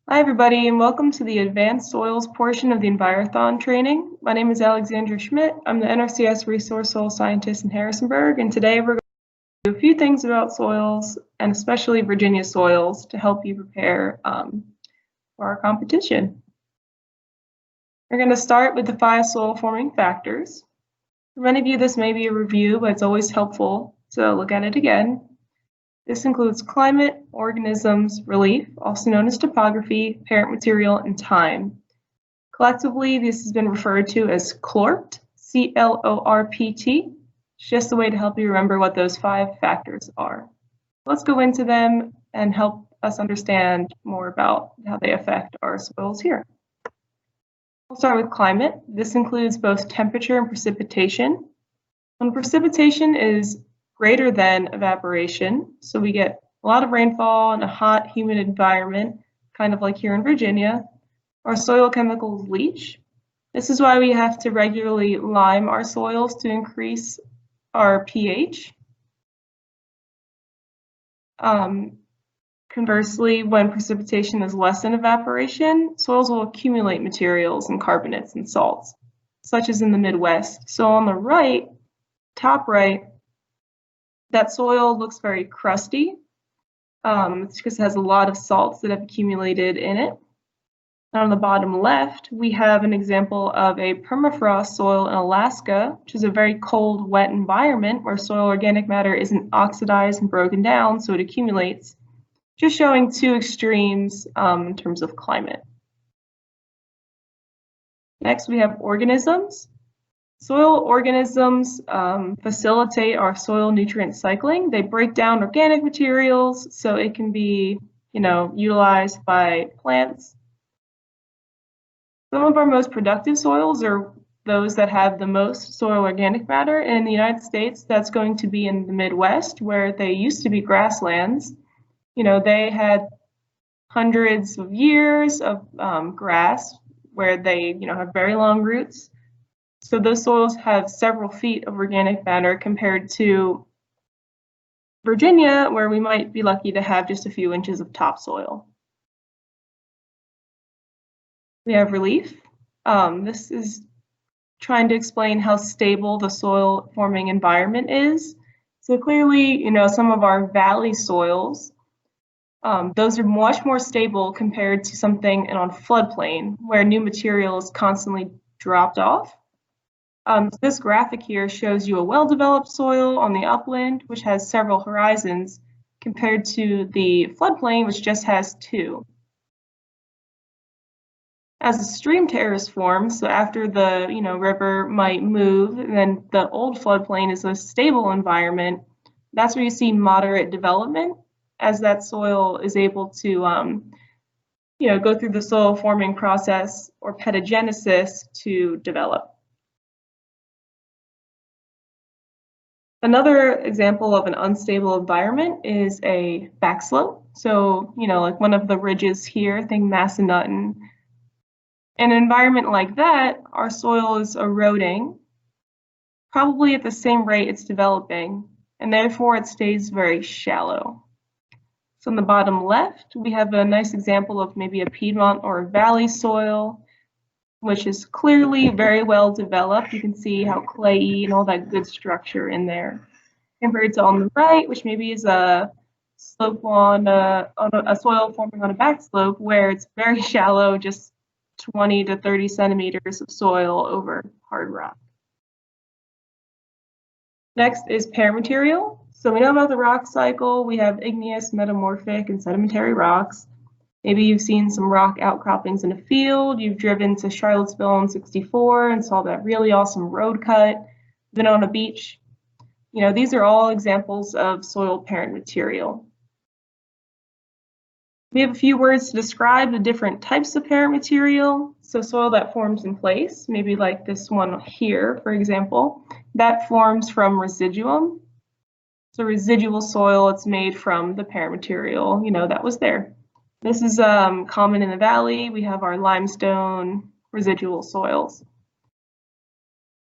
Hi everybody and welcome to the Advanced Soils portion of the Envirothon training. My name is Alexandra Schmidt. I'm the NRCS Resource Soil Scientist in Harrisonburg, and today we're going to do a few things about soils and especially Virginia soils to help you prepare for our competition. We're going to start with the 5 soil forming factors. For many of you this may be a review, but it's always helpful to look at it again. This includes climate, organisms, relief, also known as topography, parent material, and time. Collectively, this has been referred to as CLORPT, C-L-O-R-P-T. It's just a way to help you remember what those 5 factors are. Let's go into them and help us understand more about how they affect our soils here. We'll start with climate. This includes both temperature and precipitation. When precipitation is greater than evaporation, so we get a lot of rainfall in a hot, humid environment, kind of like here in Virginia, our soil chemicals leach. This is why we have to regularly lime our soils to increase our pH. Conversely, when precipitation is less than evaporation, soils will accumulate materials and carbonates and salts, such as in the Midwest. So on the right, top right, that soil looks very crusty. It's because it has a lot of salts that have accumulated in it. And on the bottom left, we have an example of a permafrost soil in Alaska, which is a very cold, wet environment where soil organic matter isn't oxidized and broken down, so it accumulates, just showing 2 extremes in terms of climate. Next, we have organisms. Soil organisms facilitate our soil nutrient cycling. They break down organic materials so it can be, utilized by plants. Some of our most productive soils are those that have the most soil organic matter. In the United States, that's going to be in the Midwest, where they used to be grasslands. They had hundreds of years of grass where they, have very long roots. So those soils have several feet of organic matter compared to Virginia, where we might be lucky to have just a few inches of topsoil. We have relief. This is trying to explain how stable the soil forming environment is. So clearly, some of our valley soils, those are much more stable compared to something on floodplain where new material is constantly dropped off. This graphic here shows you a well-developed soil on the upland, which has several horizons, compared to the floodplain, which just has 2. As a stream terrace forms, so after the river might move, and then the old floodplain is a stable environment, that's where you see moderate development, as that soil is able to go through the soil forming process or pedogenesis to develop. Another example of an unstable environment is a backslope. So, like one of the ridges here, think Massanutten. In an environment like that, our soil is eroding, probably at the same rate it's developing, and therefore it stays very shallow. So on the bottom left, we have a nice example of maybe a Piedmont or a valley soil, which is clearly very well developed. You can see how clayey and all that good structure in there. Compared to on the right, which maybe is a slope on a soil forming on a back slope where it's very shallow, just 20 to 30 centimeters of soil over hard rock. Next is parent material. So we know about the rock cycle. We have igneous, metamorphic, and sedimentary rocks. Maybe you've seen some rock outcroppings in a field. You've driven to Charlottesville on 64 and saw that really awesome road cut. Been on a beach. These are all examples of soil parent material. We have a few words to describe the different types of parent material. So soil that forms in place, maybe like this one here, for example, that forms from residuum. So residual soil, it's made from the parent material, that was there. This is common in the valley. We have our limestone residual soils.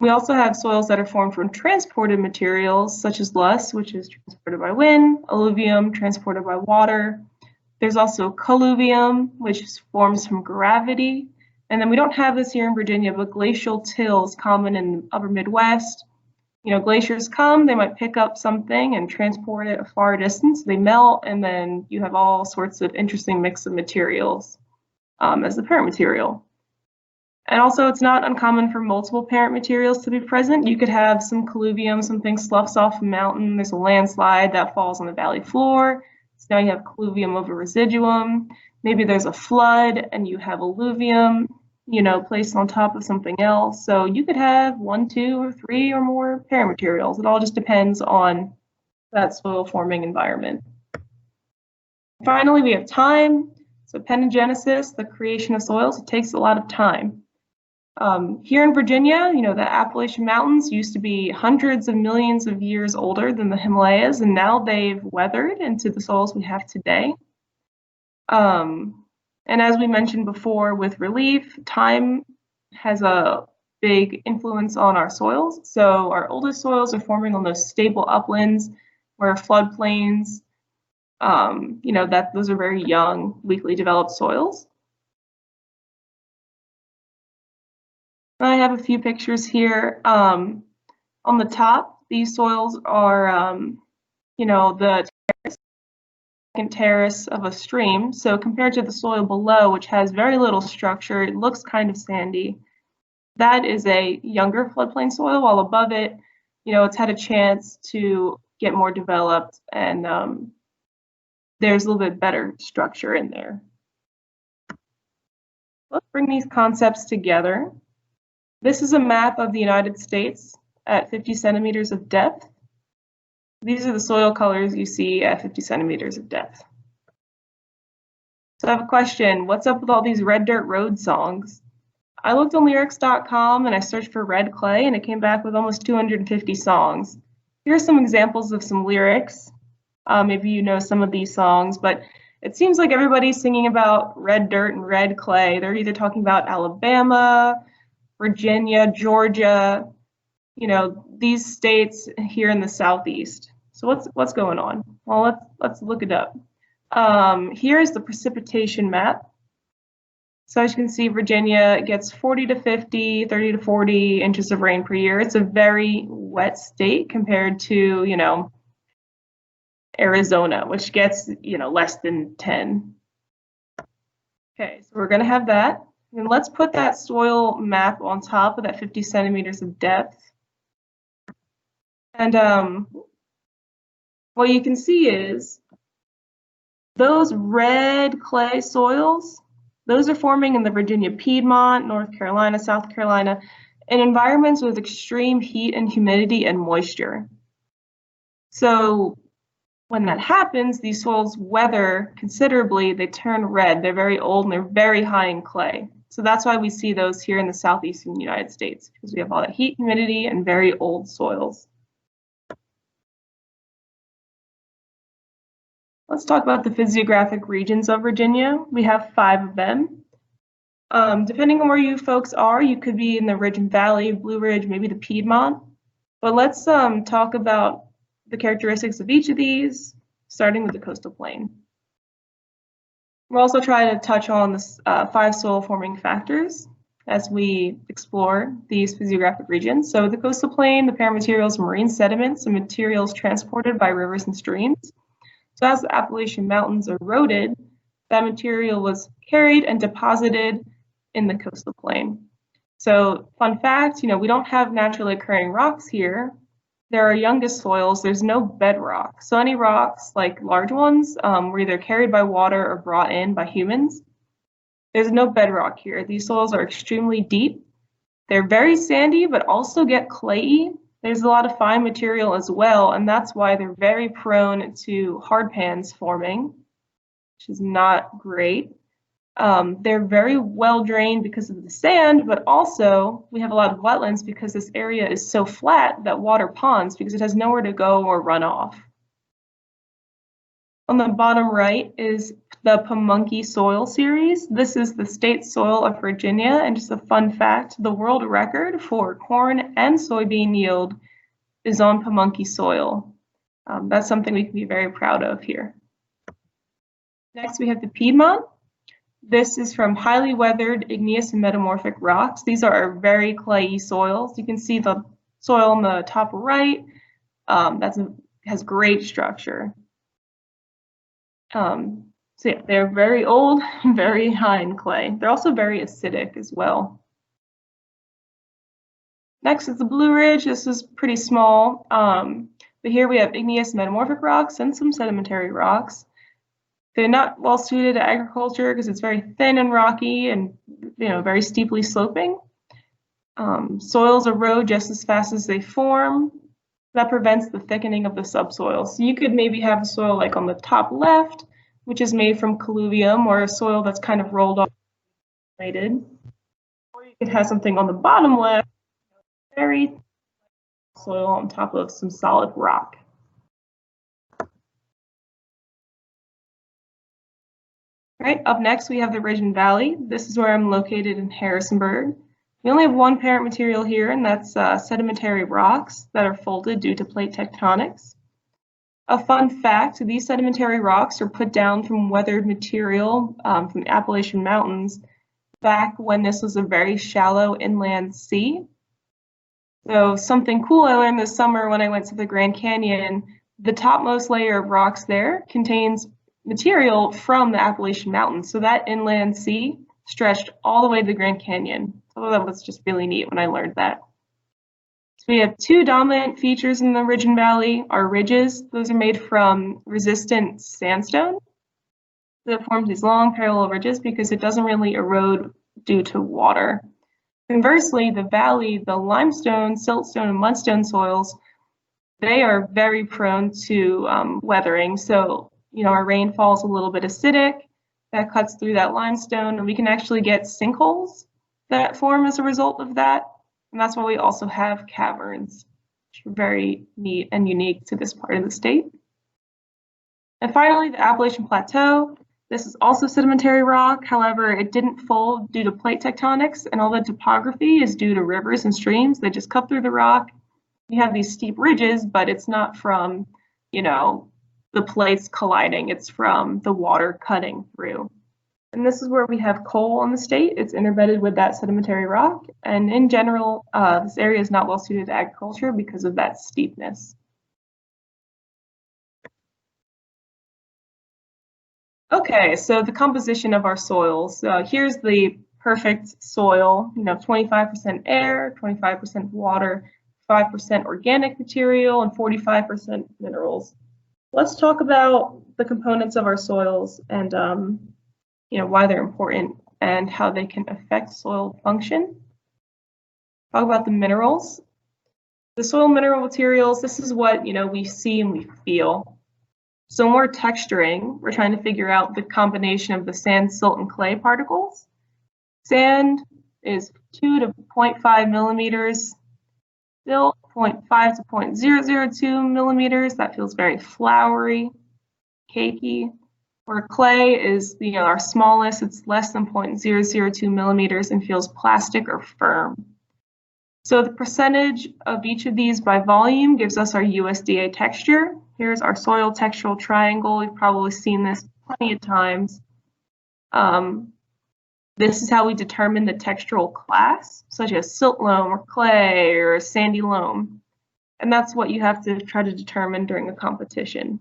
We also have soils that are formed from transported materials, such as loess, which is transported by wind, alluvium, transported by water. There's also colluvium, which forms from gravity. And then we don't have this here in Virginia, but glacial till is common in the upper Midwest. Glaciers come, they might pick up something and transport it a far distance. They melt, and then you have all sorts of interesting mix of materials as the parent material. And also, it's not uncommon for multiple parent materials to be present. You could have some colluvium, something sloughs off a mountain. There's a landslide that falls on the valley floor. So now you have colluvium over residuum. Maybe there's a flood and you have alluvium, placed on top of something else. So you could have 1, 2, or 3 or more parent materials. It all just depends on that soil forming environment. Finally, we have time. So pangenesis, the creation of soils, it takes a lot of time. Here in Virginia, the Appalachian Mountains used to be hundreds of millions of years older than the Himalayas, and now they've weathered into the soils we have today. And as we mentioned before with relief, time has a big influence on our soils. So our oldest soils are forming on those stable uplands where floodplains, those are very young, weakly developed soils. I have a few pictures here. On the top, these soils are, the second terrace of a stream. So compared to the soil below, which has very little structure, it looks kind of sandy. That is a younger floodplain soil, while above it, it's had a chance to get more developed, and there's a little bit better structure in there. Let's bring these concepts together. This is a map of the United States at 50 centimeters of depth. These are the soil colors you see at 50 centimeters of depth. So I have a question. What's up with all these red dirt road songs? I looked on lyrics.com and I searched for red clay, and it came back with almost 250 songs. Here are some examples of some lyrics. Maybe you know some of these songs, but it seems like everybody's singing about red dirt and red clay. They're either talking about Alabama, Virginia, Georgia, these states here in the Southeast. So what's going on? Well, let's look it up. Here is the precipitation map. So as you can see, Virginia gets 40 to 50, 30 to 40 inches of rain per year. It's a very wet state compared to, Arizona, which gets, less than 10. Okay, so we're gonna have that. And let's put that soil map on top of that 50 centimeters of depth. And what you can see is those red clay soils, those are forming in the Virginia Piedmont, North Carolina, South Carolina, in environments with extreme heat and humidity and moisture. So when that happens, these soils weather considerably, they turn red, they're very old, and they're very high in clay. So that's why we see those here in the southeastern United States, because we have all that heat, humidity, and very old soils. Let's talk about the physiographic regions of Virginia. We have 5 of them. Depending on where you folks are, you could be in the Ridge and Valley, Blue Ridge, maybe the Piedmont. But let's talk about the characteristics of each of these, starting with the coastal plain. We'll also try to touch on the 5 soil forming factors as we explore these physiographic regions. So the coastal plain, the parent materials, marine sediments, and materials transported by rivers and streams. So as the Appalachian Mountains eroded, that material was carried and deposited in the coastal plain. So fun fact, we don't have naturally occurring rocks here. There are youngest soils, there's no bedrock. So any rocks, like large ones, were either carried by water or brought in by humans. There's no bedrock here. These soils are extremely deep. They're very sandy, but also get clayey. There's a lot of fine material as well, and that's why they're very prone to hard pans forming, which is not great. They're very well drained because of the sand, but also we have a lot of wetlands because this area is so flat that water ponds because it has nowhere to go or run off. On the bottom right is the Pamunkey soil series. This is the state soil of Virginia, and just a fun fact, the world record for corn and soybean yield is on Pamunkey soil. That's something we can be very proud of here. Next, we have the Piedmont. This is from highly weathered igneous and metamorphic rocks. These are very clayey soils. You can see the soil on the top right. Has great structure. So yeah, they're very old, very high in clay. They're also very acidic as well. Next is the Blue Ridge. This is pretty small, but here we have igneous metamorphic rocks and some sedimentary rocks. They're not well suited to agriculture because it's very thin and rocky and very steeply sloping. Soils erode just as fast as they form. That prevents the thickening of the subsoil. So you could maybe have a soil like on the top left, which is made from colluvium, or a soil that's kind of rolled off. Or you could have something on the bottom left, very soil on top of some solid rock. All right, up next we have the Ridge and Valley. This is where I'm located in Harrisonburg. We only have one parent material here, and that's sedimentary rocks that are folded due to plate tectonics. A fun fact, these sedimentary rocks are put down from weathered material from the Appalachian Mountains back when this was a very shallow inland sea. So something cool I learned this summer when I went to the Grand Canyon, the topmost layer of rocks there contains material from the Appalachian Mountains. So that inland sea stretched all the way to the Grand Canyon. So that was just really neat when I learned that. So we have two dominant features in the Ridge and Valley. Our ridges, those are made from resistant sandstone that forms these long parallel ridges because it doesn't really erode due to water. Conversely, the valley, the limestone, siltstone, and mudstone soils, they are very prone to weathering. So, our rainfall is a little bit acidic, that cuts through that limestone, and we can actually get sinkholes that form as a result of that. And that's why we also have caverns, which are very neat and unique to this part of the state. And finally, the Appalachian Plateau. This is also sedimentary rock. However, it didn't fold due to plate tectonics, and all the topography is due to rivers and streams. They just cut through the rock. You have these steep ridges, but it's not from, the plates colliding. It's from the water cutting through. And this is where we have coal in the state. It's interbedded with that sedimentary rock. And in general, this area is not well suited to agriculture because of that steepness. Okay, so the composition of our soils. Here's the perfect soil, 25% air, 25% water, 5% organic material, and 45% minerals. Let's talk about the components of our soils and why they're important and how they can affect soil function. Talk about the minerals. The soil mineral materials, this is what we see and we feel. So when we're texturing, we're trying to figure out the combination of the sand, silt, and clay particles. Sand is 2 to 0.5 millimeters, silt 0.5 to 0.002 millimeters. That feels very floury, cakey. Where clay is our smallest, it's less than 0.002 millimeters and feels plastic or firm. So the percentage of each of these by volume gives us our USDA texture. Here's our soil textural triangle. You've probably seen this plenty of times. This is how we determine the textural class, such as silt loam or clay or sandy loam. And that's what you have to try to determine during a competition.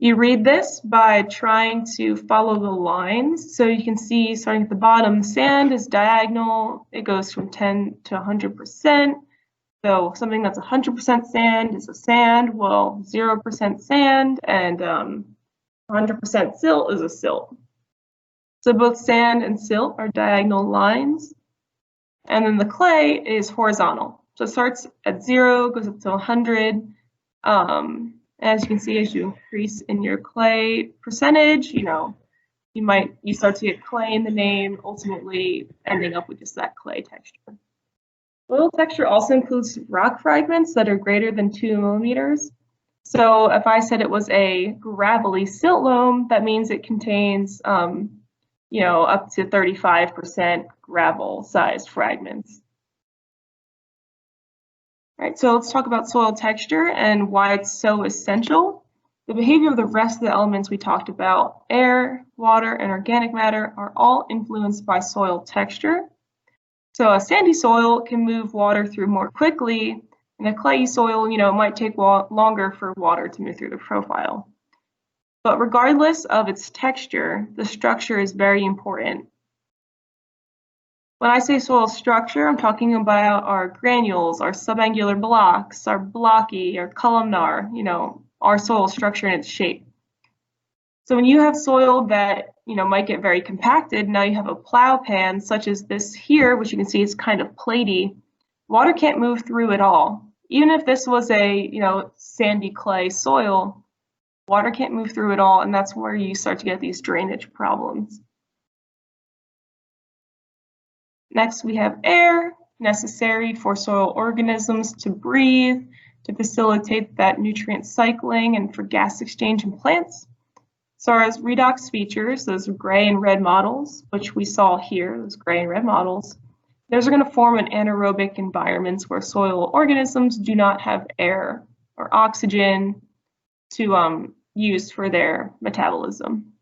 You read this by trying to follow the lines. So you can see, starting at the bottom, sand is diagonal. It goes from 10 to 100%. So something that's 100% sand is a sand. Well, 0% sand and 100% silt is a silt. So both sand and silt are diagonal lines. And then the clay is horizontal. So it starts at 0, goes up to 100. As you can see, as you increase in your clay percentage, you start to get clay in the name, ultimately ending up with just that clay texture. Soil texture also includes rock fragments that are greater than 2 millimeters. So if I said it was a gravelly silt loam, that means it contains, up to 35% gravel-sized fragments. All right, so let's talk about soil texture and why it's so essential. The behavior of the rest of the elements we talked about, air, water, and organic matter, are all influenced by soil texture. So a sandy soil can move water through more quickly, and a clayey soil, it might take longer for water to move through the profile. But regardless of its texture, the structure is very important. When I say soil structure, I'm talking about our granules, our subangular blocks, our blocky, our columnar, our soil structure and its shape. So when you have soil that, might get very compacted, now you have a plow pan such as this here, which you can see is kind of platy, water can't move through at all. Even if this was a, sandy clay soil, water can't move through at all, and that's where you start to get these drainage problems. Next, we have air, necessary for soil organisms to breathe, to facilitate that nutrient cycling and for gas exchange in plants. So as redox features, those gray and red models, which we saw here, those gray and red models, those are going to form in anaerobic environments where soil organisms do not have air or oxygen to use for their metabolism.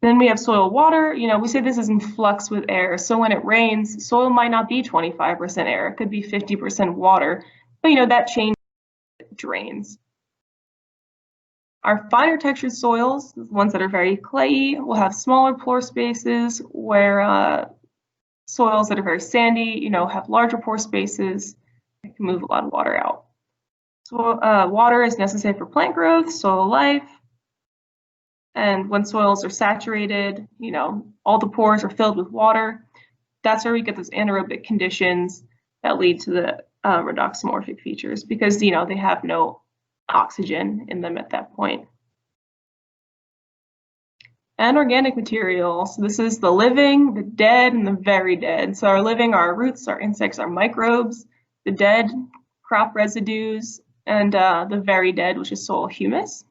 Then we have soil water. We say this is in flux with air. So when it rains, soil might not be 25% air. It could be 50% water. But that changes, it drains. Our finer textured soils, the ones that are very clayey, will have smaller pore spaces, where soils that are very sandy, have larger pore spaces. It can move a lot of water out. So water is necessary for plant growth, soil life. And when soils are saturated, all the pores are filled with water. That's where we get those anaerobic conditions that lead to the redoxomorphic features because, they have no oxygen in them at that point. And organic material. So this is the living, the dead, and the very dead. So our living are our roots, our insects, our microbes, the dead, crop residues, and the very dead, which is soil humus.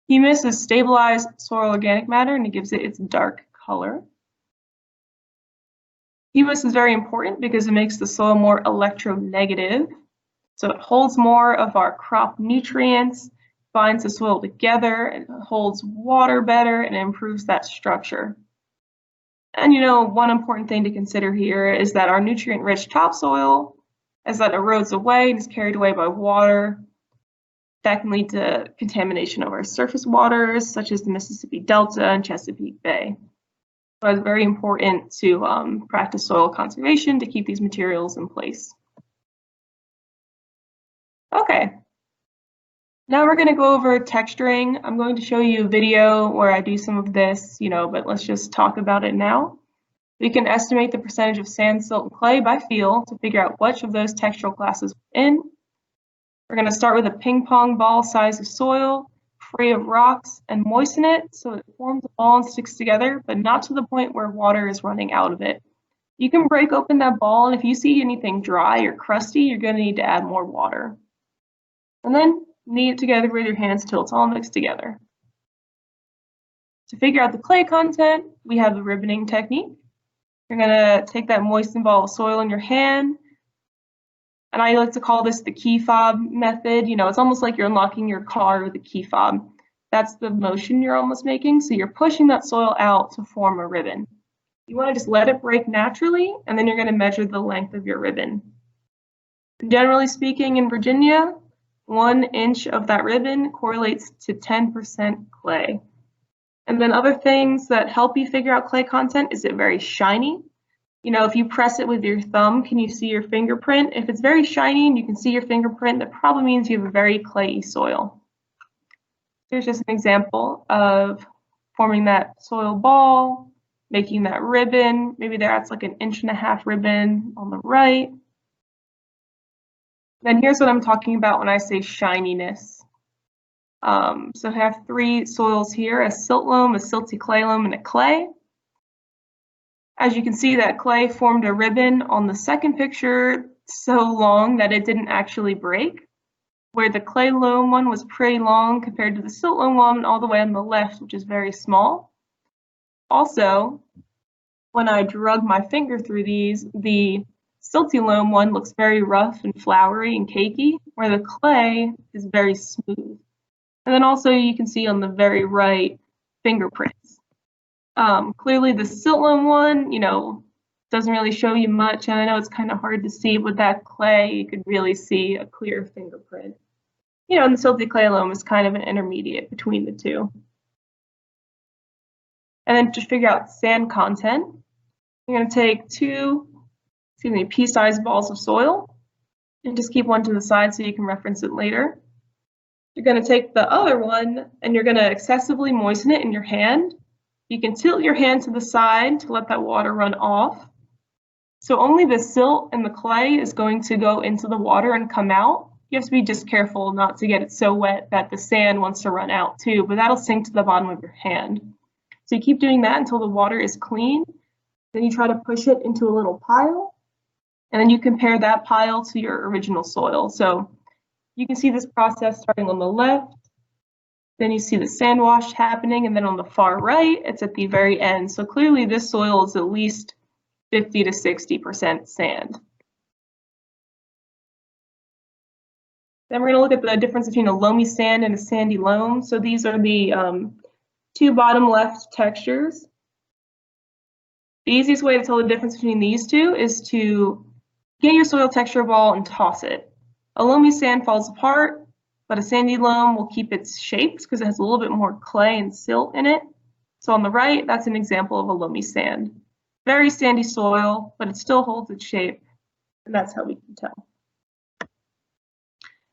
Humus is stabilized soil organic matter and it gives it its dark color. Humus is very important because it makes the soil more electronegative. So it holds more of our crop nutrients, binds the soil together, and holds water better and improves that structure. And one important thing to consider here is that our nutrient-rich topsoil, as that erodes away and is carried away by water, that can lead to contamination of our surface waters, such as the Mississippi Delta and Chesapeake Bay. So it's very important to practice soil conservation to keep these materials in place. Okay, now we're going to go over texturing. I'm going to show you a video where I do some of this, but let's just talk about it now. We can estimate the percentage of sand, silt, and clay by feel to figure out which of those textural classes we're in. We're going to start with a ping pong ball size of soil, free of rocks, and moisten it so it forms a ball and sticks together, but not to the point where water is running out of it. You can break open that ball, and if you see anything dry or crusty, you're going to need to add more water. And then knead it together with your hands till it's all mixed together. To figure out the clay content, we have the ribboning technique. You're going to take that moistened ball of soil in your hand, and I like to call this the key fob method. It's almost like you're unlocking your car with a key fob. That's the motion you're almost making. So you're pushing that soil out to form a ribbon. You want to just let it break naturally, and then you're going to measure the length of your ribbon. Generally speaking, in Virginia, 1 inch of that ribbon correlates to 10% clay. And then other things that help you figure out clay content, is it very shiny? If you press it with your thumb, can you see your fingerprint? If it's very shiny and you can see your fingerprint, that probably means you have a very clayey soil. Here's just an example of forming that soil ball, making that ribbon. Maybe that's like an 1.5 inch ribbon on the right. Then here's what I'm talking about when I say shininess. So I have 3 soils here, a silt loam, a silty clay loam, and a clay. As you can see, that clay formed a ribbon on the second picture so long that it didn't actually break, where the clay loam one was pretty long compared to the silt loam one all the way on the left, which is very small. Also, when I drug my finger through these, the silty loam one looks very rough and flowery and cakey, where the clay is very smooth. And then also you can see on the very right fingerprints. Clearly the silt loam one, doesn't really show you much, and I know it's kind of hard to see, but that clay, you could really see a clear fingerprint. And the silty clay loam is kind of an intermediate between the two. And then to figure out sand content, you're going to take two, pea-sized balls of soil, and just keep one to the side so you can reference it later. You're going to take the other one, and you're going to excessively moisten it in your hand. You can tilt your hand to the side to let that water run off. So only the silt and the clay is going to go into the water and come out. You have to be just careful not to get it so wet that the sand wants to run out too, but that'll sink to the bottom of your hand. So you keep doing that until the water is clean. Then you try to push it into a little pile, and then you compare that pile to your original soil. So you can see this process starting on the left, then you see the sand wash happening, and then on the far right, it's at the very end. So clearly this soil is at least 50 to 60% sand. Then we're going to look at the difference between a loamy sand and a sandy loam. So these are the two bottom left textures. The easiest way to tell the difference between these two is to get your soil texture ball and toss it. A loamy sand falls apart, but a sandy loam will keep its shapes because it has a little bit more clay and silt in it. So on the right, that's an example of a loamy sand. Very sandy soil, but it still holds its shape, and that's how we can tell.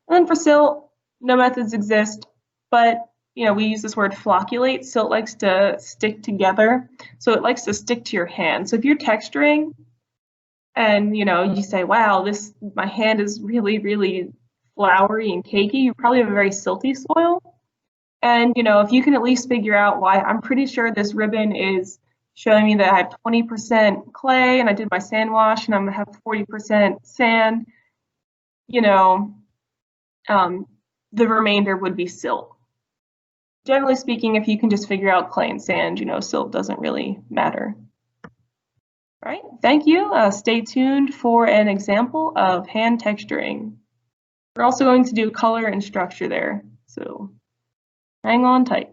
And then for silt, no methods exist, but we use this word flocculate. Silt likes to stick together, so it likes to stick to your hand. So if you're texturing and you say, wow, my hand is really, really floury and cakey, you probably have a very silty soil. And if you can at least figure out why, I'm pretty sure this ribbon is showing me that I have 20% clay and I did my sand wash and I'm gonna have 40% sand, the remainder would be silt. Generally speaking, if you can just figure out clay and sand, silt doesn't really matter. All right, thank you. Stay tuned for an example of hand texturing. We're also going to do color and structure there, so hang on tight.